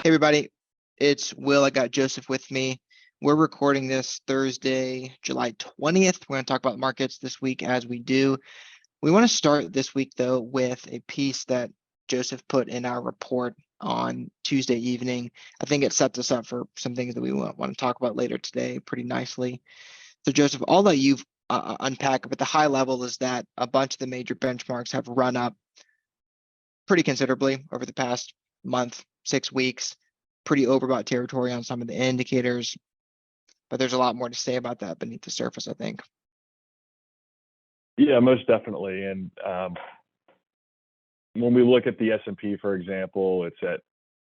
Hey everybody, it's Will. I got Joseph with me. We're recording this Thursday, July 20th. We're going to talk about markets this week as we do. We want to start this week though with a piece that Joseph put in our report on Tuesday evening. I think it sets us up for some things that we want to talk about later today pretty nicely. So Joseph, all that you've unpacked, but the high level is that a bunch of the major benchmarks have run up pretty considerably over the past month, 6 weeks. Pretty overbought territory on some of the indicators, but there's a lot more to say about that beneath the surface, I think. Yeah, most definitely. And when we look at the S&P, for example, it's at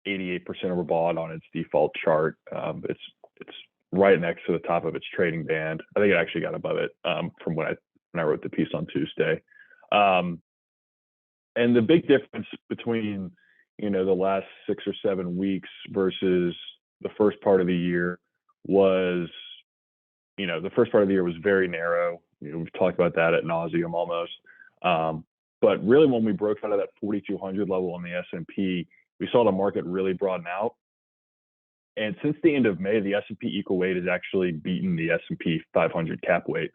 88% overbought on its default chart. It's right next to the top of its trading band. I think it actually got above it from when I wrote the piece on Tuesday. And the big difference between the last 6 or 7 weeks versus the first part of the year was, the first part of the year was very narrow. We've talked about that ad nauseum almost. But really, when we broke out of that 4,200 level on the S&P, we saw the market really broaden out. And since the end of May, the S&P equal weight has actually beaten the S&P 500 cap weight,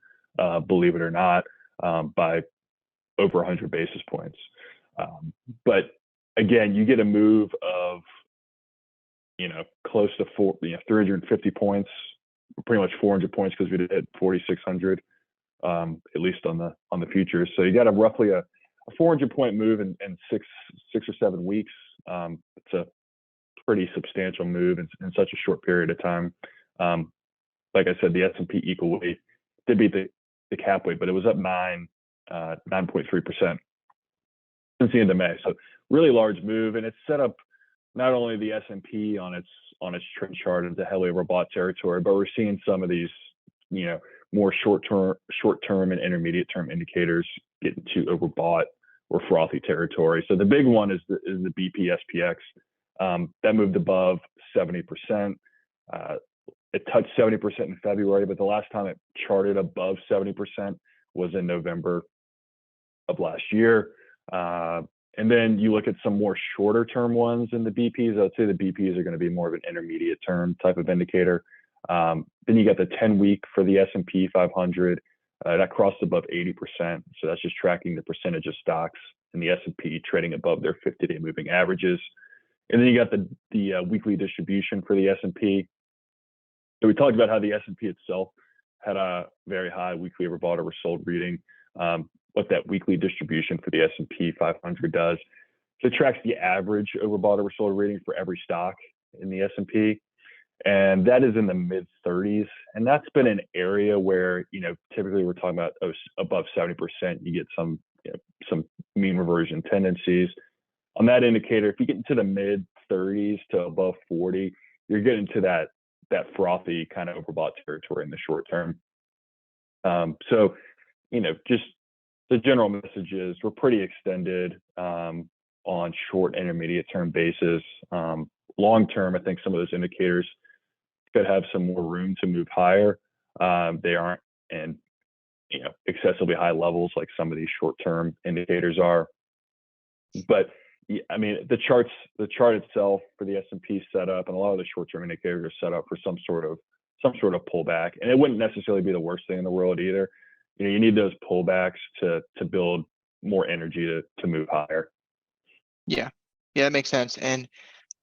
believe it or not, by over 100 basis points. But again, you get a move of, close to 350 points, pretty much 400 points because we did hit 4,600, at least on the futures. So you got roughly a 400 point move in 6 or 7 weeks. It's a pretty substantial move in such a short period of time. Like I said, the S&P equal weight did beat the cap weight, but it was up 9.3% since the end of May. So really large move, and it's set up not only the S&P on its trend chart into heavily overbought territory, but we're seeing some of these, more short-term and intermediate-term indicators get into overbought or frothy territory. So the big one is the BP SPX. That moved above 70%. It touched 70% in February, but the last time it charted above 70% was in November of last year. And then you look at some more shorter term ones in the BPs. I'd say the BPs are going to be more of an intermediate term type of indicator. Then you got the 10-week for the S&P 500. That crossed above 80%. So that's just tracking the percentage of stocks in the S&P trading above their 50-day moving averages. And then you got the weekly distribution for the S&P. So we talked about how the S&P itself had a very high weekly overbought oversold reading. What that weekly distribution for the S&P 500 does. So it tracks the average overbought oversold reading for every stock in the S&P, and that is in the mid 30s. And that's been an area where typically we're talking about above 70%. You get some mean reversion tendencies on that indicator. If you get into the mid 30s to above 40, you're getting to that frothy kind of overbought territory in the short term. So just the general message is we're pretty extended on short and intermediate term basis. Long term, I think some of those indicators could have some more room to move higher. They aren't in excessively high levels like some of these short term indicators are. But I mean, the chart itself for the S&P set up, and a lot of the short term indicators are set up for some sort of pullback, and it wouldn't necessarily be the worst thing in the world either. You need those pullbacks to build more energy to move higher. Yeah, that makes sense. And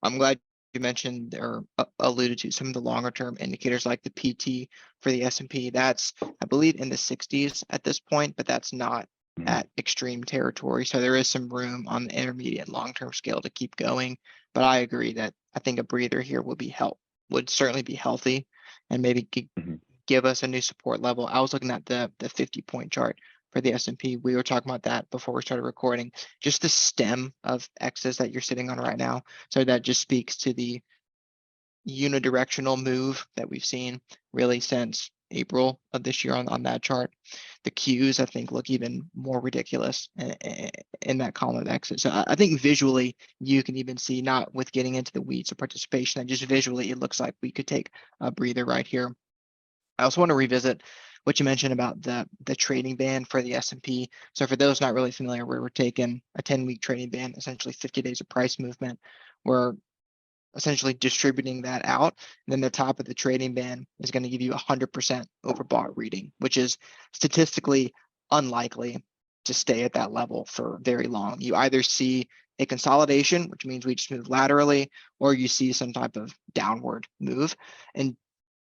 I'm glad you mentioned or alluded to some of the longer term indicators like the PT for the S&P. That's, I believe, in the 60s at this point, but that's not at extreme territory. So there is some room on the intermediate and long-term scale to keep going. But I agree that I think a breather here would certainly be healthy and maybe give us a new support level. I was looking at the 50-point chart for the S&P. We were talking about that before we started recording. Just the stem of X's that you're sitting on right now. So that just speaks to the unidirectional move that we've seen really since April of this year on that chart. The Qs, I think, look even more ridiculous in that column of X's. So I think visually you can even see, not with getting into the weeds of participation, and just visually it looks like we could take a breather right here. I also want to revisit what you mentioned about the trading band for the S&P. So for those not really familiar, we're taking a 10-week trading band, essentially 50 days of price movement. We're essentially distributing that out. And then the top of the trading band is going to give you 100% overbought reading, which is statistically unlikely to stay at that level for very long. You either see a consolidation, which means we just move laterally, or you see some type of downward move. And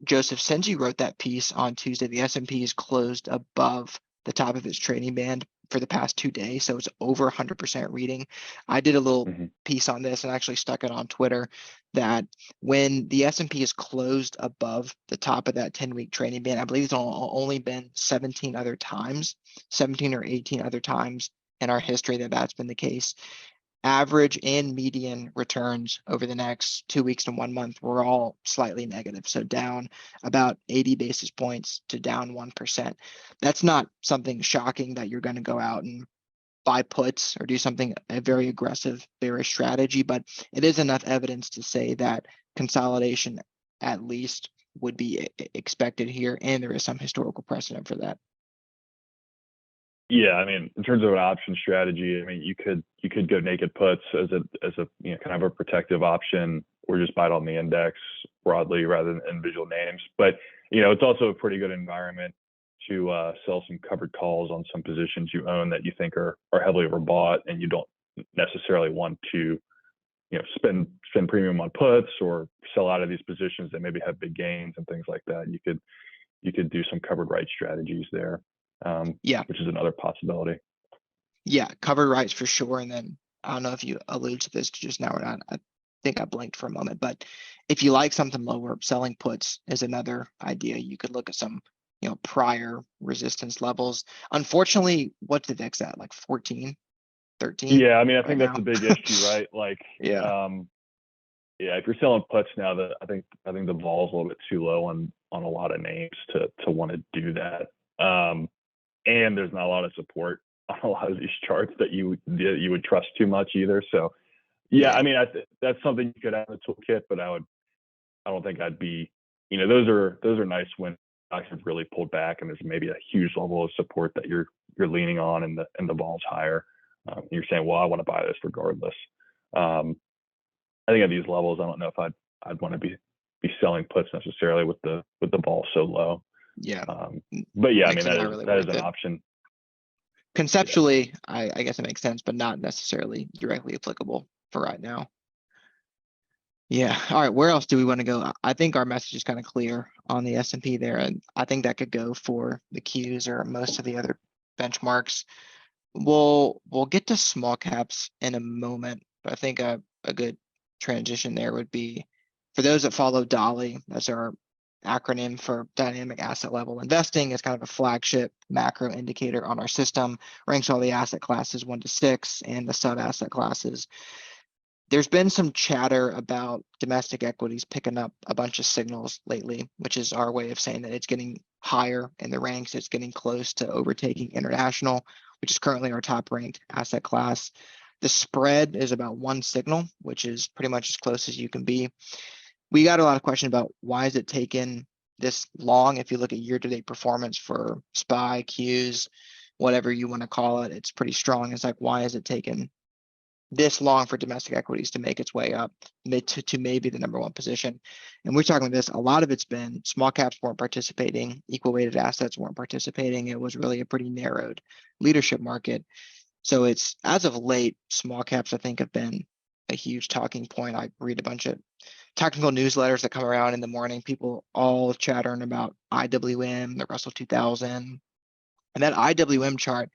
Joseph, since you wrote that piece on Tuesday, the S&P is closed above the top of its trading band for the past 2 days, so it's over 100% reading. I did a little piece on this and actually stuck it on Twitter that when the S&P is closed above the top of that 10-week trading band, I believe it's only been 17 other times, 17 or 18 other times in our history that that's been the case. Average and median returns over the next 2 weeks to 1 month were all slightly negative. So down about 80 basis points to down 1%. That's not something shocking that you're going to go out and buy puts or do something, a very aggressive bearish strategy, but it is enough evidence to say that consolidation at least would be expected here. And there is some historical precedent for that. Yeah, I mean, in terms of an option strategy, I mean, you could go naked puts as a kind of a protective option, or just buy it on the index broadly rather than individual names. But it's also a pretty good environment to sell some covered calls on some positions you own that you think are heavily overbought, and you don't necessarily want to spend premium on puts or sell out of these positions that maybe have big gains and things like that. You could do some covered right strategies there. Yeah, which is another possibility. Yeah, covered rights for sure. And then I don't know if you allude to this just now or not. I think I blinked for a moment, but if you like something lower, selling puts is another idea. You could look at some, prior resistance levels. Unfortunately, what's the VIX at? Like 14, 13? Yeah, I mean, I right think that's now? a big issue, right? Like, Yeah. yeah, if you're selling puts now, I think the vol is a little bit too low on a lot of names to want to do that. And there's not a lot of support on a lot of these charts that you would trust too much either. So, yeah, I mean, that's something you could have in the toolkit, but I don't think I'd be, those are nice when stocks have really pulled back and there's maybe a huge level of support that you're leaning on, and the vol's higher. You're saying, well, I want to buy this regardless. I think at these levels, I don't know if I'd want to be selling puts necessarily with the vol so low. Yeah. But yeah, I Makes mean, it not really that is worth an it. option. Conceptually, I guess it makes sense, but not necessarily directly applicable for right now. Yeah. All right. Where else do we want to go? I think our message is kind of clear on the S&P there, and I think that could go for the Qs or most of the other benchmarks. We'll get to small caps in a moment, but I think a good transition there would be for those that follow DALI. That's our acronym for dynamic asset level investing. It's kind of a flagship macro indicator on our system, ranks all the asset classes 1 to 6 and the sub asset classes. There's been some chatter about domestic equities picking up a bunch of signals lately, which is our way of saying that it's getting higher in the ranks. It's getting close to overtaking international, which is currently our top ranked asset class. The spread is about 1 signal, which is pretty much as close as you can be. We got a lot of questions about why is it taken this long? If you look at year-to-date performance for SPY, Qs, whatever you want to call it, it's pretty strong. It's like, why is it taken this long for domestic equities to make its way up to maybe the #1 position? And we're talking about this, a lot of it's been small caps weren't participating, equal weighted assets weren't participating. It was really a pretty narrowed leadership market. So it's, as of late, small caps I think have been a huge talking point. I read a bunch of technical newsletters that come around in the morning, people all chattering about IWM, the Russell 2000. And that IWM chart,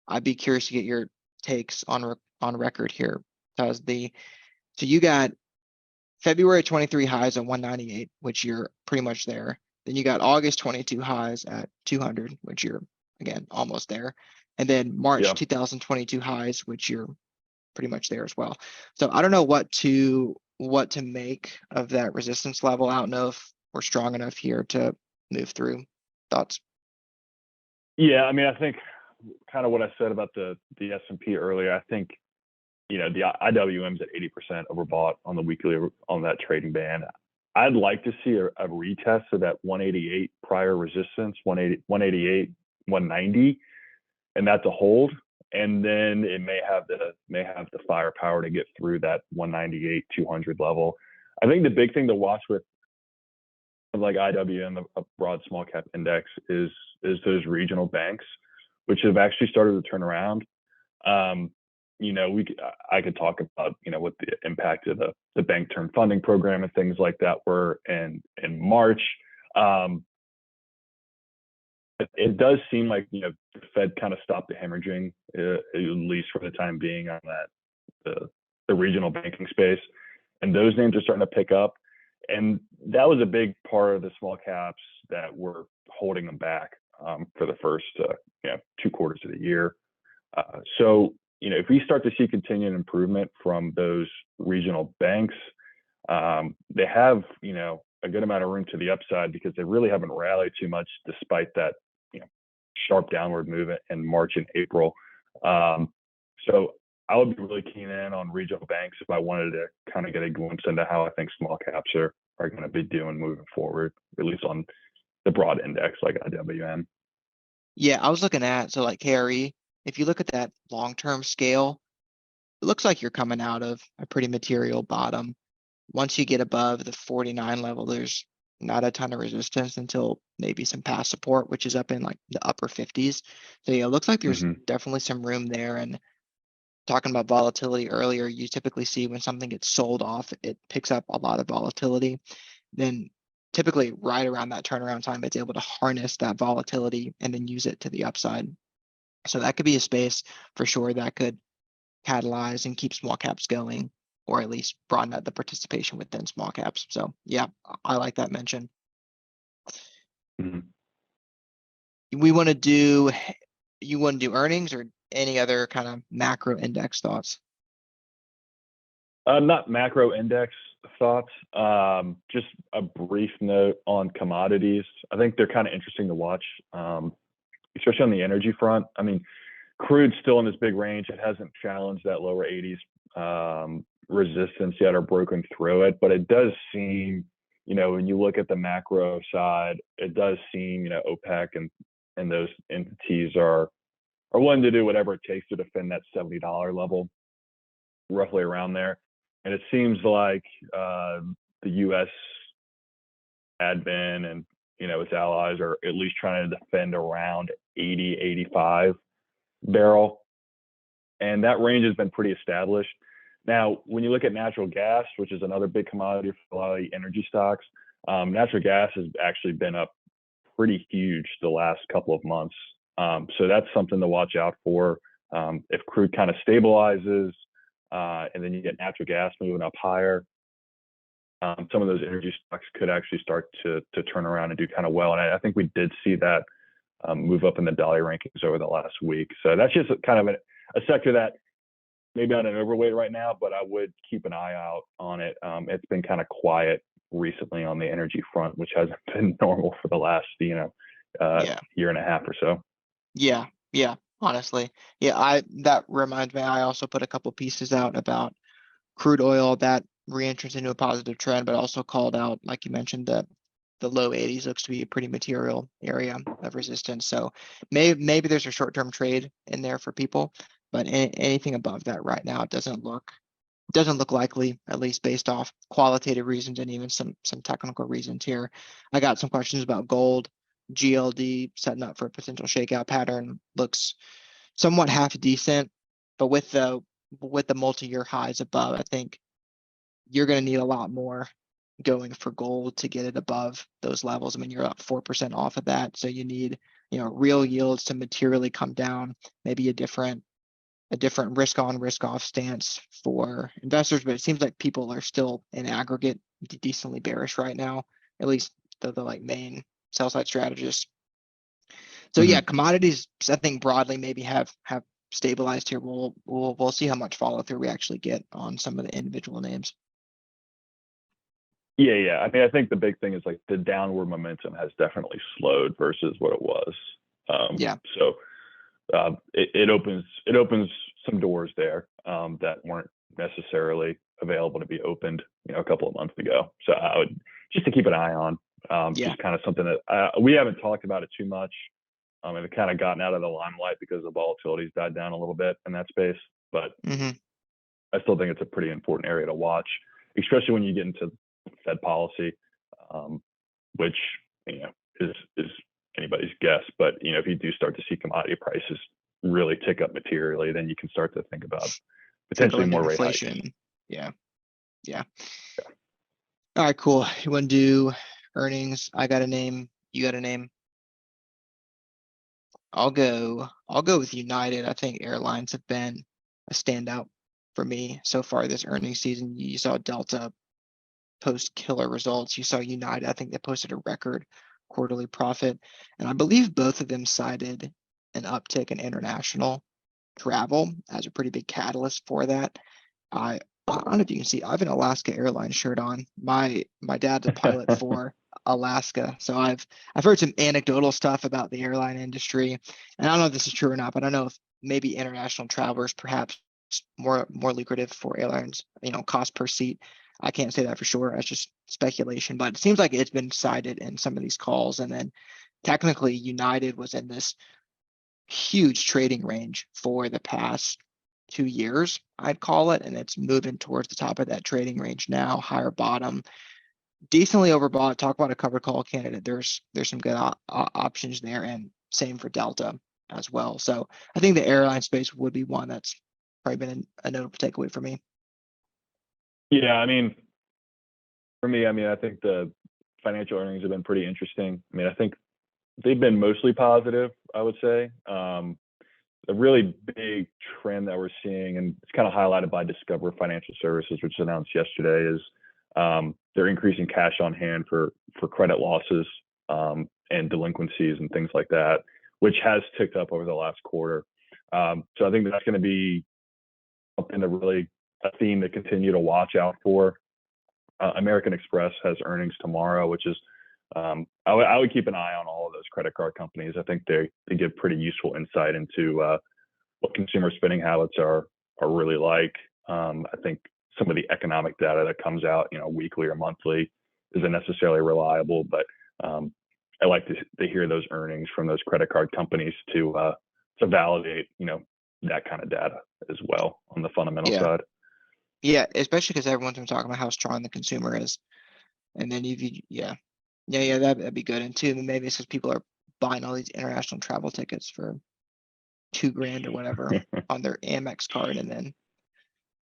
I'd be curious to get your takes on record here. So you got February 23 highs at 198, which you're pretty much there. Then you got August 22 highs at 200, which you're again almost there. And then March 2022 highs, which you're pretty much there as well. So I don't know what to make of that resistance level. I don't know if we're strong enough here to move through. Thoughts? Yeah, I mean, I think kind of what I said about the S&P earlier. I think the IWM's at 80% overbought on the weekly on that trading band. I'd like to see a retest of that 188 prior resistance, 188, 190, and that's a hold. And then it may have the firepower to get through that 198, 200 level. I think the big thing to watch with like IWM, a broad small cap index, is those regional banks, which have actually started to turn around. You know, I could talk about, you know, what the impact of the bank term funding program and things like that were in March. It does seem like, you know, the Fed kind of stopped the hemorrhaging, at least for the time being, on the regional banking space, and those names are starting to pick up. And that was a big part of the small caps that were holding them back for the first 2 quarters of the year. So, you know, if we start to see continued improvement from those regional banks, they have, you know, a good amount of room to the upside, because they really haven't rallied too much despite that, you know, sharp downward movement in March and April. So I would be really keen in on regional banks if I wanted to kind of get a glimpse into how I think small caps are going to be doing moving forward, at least on the broad index like IWM. Yeah, I was looking at, so like KRE, if you look at that long-term scale, it looks like you're coming out of a pretty material bottom. Once you get above the 49 level, there's not a ton of resistance until maybe some past support, which is up in like the upper 50s. So yeah, it looks like there's definitely some room there. And talking about volatility earlier, you typically see when something gets sold off, it picks up a lot of volatility. Then typically right around that turnaround time, it's able to harness that volatility and then use it to the upside. So that could be a space for sure that could catalyze and keep small caps going, or at least broaden out the participation within small caps. So yeah, I like that mention. You want to do earnings or any other kind of macro index thoughts? Not macro index thoughts. Just a brief note on commodities. I think they're kind of interesting to watch, especially on the energy front. I mean, crude's still in this big range. It hasn't challenged that lower 80s resistance yet or broken through it, but it does seem, you know, when you look at the macro side, it does seem, you know, OPEC and those entities are willing to do whatever it takes to defend that $70 level, roughly around there. And it seems like the U.S. admin and, you know, its allies are at least trying to defend around 80, 85 barrel. And that range has been pretty established. Now, when you look at natural gas, which is another big commodity for a lot of the energy stocks, natural gas has actually been up pretty huge the last couple of months. So that's something to watch out for. If crude kind of stabilizes, and then you get natural gas moving up higher, some of those energy stocks could actually start to turn around and do kind of well. And I think we did see that move up in the Dolly rankings over the last week. So that's just kind of a sector that maybe on an overweight right now, but I would keep an eye out on it. It's been kind of quiet recently on the energy front, which hasn't been normal for the last, year and a half or so. Yeah, honestly. Yeah, that reminds me, I also put a couple pieces out about crude oil, that re-entrance into a positive trend, but also called out, like you mentioned, the low 80s looks to be a pretty material area of resistance. So maybe there's a short-term trade in there for people, but anything above that right now, it doesn't look likely, at least based off qualitative reasons and even some technical reasons here. I got some questions about gold. GLD setting up for a potential shakeout pattern, looks somewhat half decent, but with the multi-year highs above, I think you're going to need a lot more going for gold to get it above those levels. I mean, you're up 4% off of that, so you need, real yields to materially come down, maybe a different risk on, risk off stance for investors. But it seems like people are still in aggregate decently bearish right now, at least the like main sell side strategists. So yeah, commodities, I think broadly maybe have stabilized here. We'll see how much follow through we actually get on some of the individual names. Yeah. I mean, I think the big thing is like the downward momentum has definitely slowed versus what it was. So it opens some doors there that weren't necessarily available to be opened, a couple of months ago. So I would just to keep an eye on, just kind of something that we haven't talked about it too much. And it kind of gotten out of the limelight because the volatility's died down a little bit in that space. But I still think it's a pretty important area to watch, especially when you get into Fed policy, which, is anybody's guess. But, if you do start to see commodity prices really tick up materially, then you can start to think about potentially Trickling more down rate hikes. inflation. Yeah. All right, cool. You want to do earnings? I got a name. You got a name. I'll go with United. I think airlines have been a standout for me so far this earnings season. You saw Delta post killer results. You saw United. I think they posted a record quarterly profit, and I believe both of them cited an uptick in international travel as a pretty big catalyst for that. I don't know if you can see, I have an Alaska Airlines shirt on. My dad's a pilot for Alaska, so I've heard some anecdotal stuff about the airline industry, and I don't know if this is true or not, but I don't know if maybe international travelers perhaps more lucrative for airlines, cost per seat. I can't say that for sure. That's just speculation, but it seems like it's been cited in some of these calls. And then technically United was in this huge trading range for the past 2 years, I'd call it, and it's moving towards the top of that trading range now, higher bottom, decently overbought. Talk about a covered call candidate. There's some good options there, and same for Delta as well. So I think the airline space would be one that's probably been a notable takeaway for me. Yeah, for me, I think the financial earnings have been pretty interesting. I think they've been mostly positive, I would say. A really big trend that we're seeing, and it's kind of highlighted by Discover Financial Services, which was announced yesterday, is they're increasing cash on hand for credit losses and delinquencies and things like that, which has ticked up over the last quarter. So I think that's going to be something to really a theme to continue to watch out for. American Express has earnings tomorrow, which is I would keep an eye on all of those credit card companies. I think they give pretty useful insight into what consumer spending habits are really like. I think some of the economic data that comes out, weekly or monthly, isn't necessarily reliable, but I like to hear those earnings from those credit card companies to validate, that kind of data as well on the fundamental side. Yeah, especially because everyone's been talking about how strong the consumer is, and then that'd be good. And two, maybe it's because people are buying all these international travel tickets for $2,000 or whatever on their Amex card, and then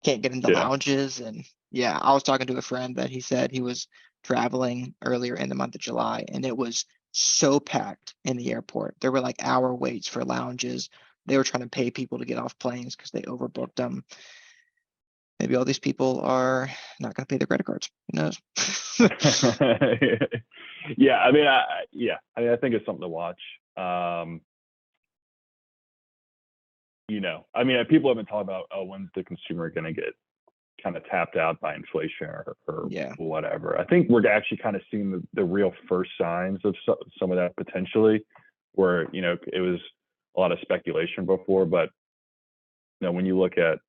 can't get into lounges. And I was talking to a friend that he said he was traveling earlier in the month of July, and it was so packed in the airport. There were like hour waits for lounges. They were trying to pay people to get off planes because they overbooked them. Maybe all these people are not going to pay their credit cards. Who knows? Yeah, I think it's something to watch. People have been talking about, when's the consumer going to get kind of tapped out by inflation or whatever. I think we're actually kind of seeing the real first signs of some of that potentially, where it was a lot of speculation before, but when you look at,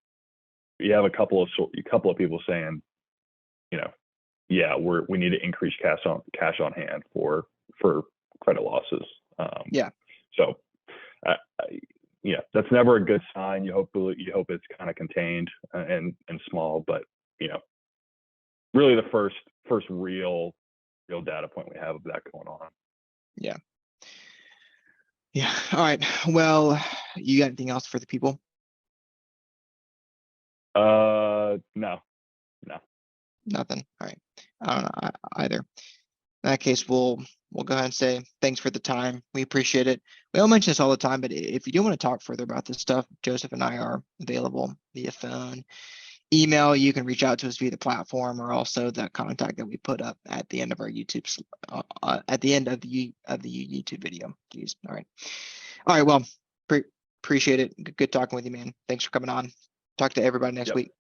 you have a couple of people saying, we need to increase cash on hand for credit losses. So, that's never a good sign. You hope it's kind of contained and small, but really the first real data point we have of that going on. Yeah. All right. Well, you got anything else for the people? No. Nothing. All right. I don't know either. In that case, we'll go ahead and say thanks for the time. We appreciate it. We all mention this all the time, but if you do want to talk further about this stuff, Joseph and I are available via phone, email. You can reach out to us via the platform, or also the contact that we put up at the end of our YouTube, at the end of the YouTube video. Jeez. All right. Well, appreciate it. Good talking with you, man. Thanks for coming on. Talk to everybody next week.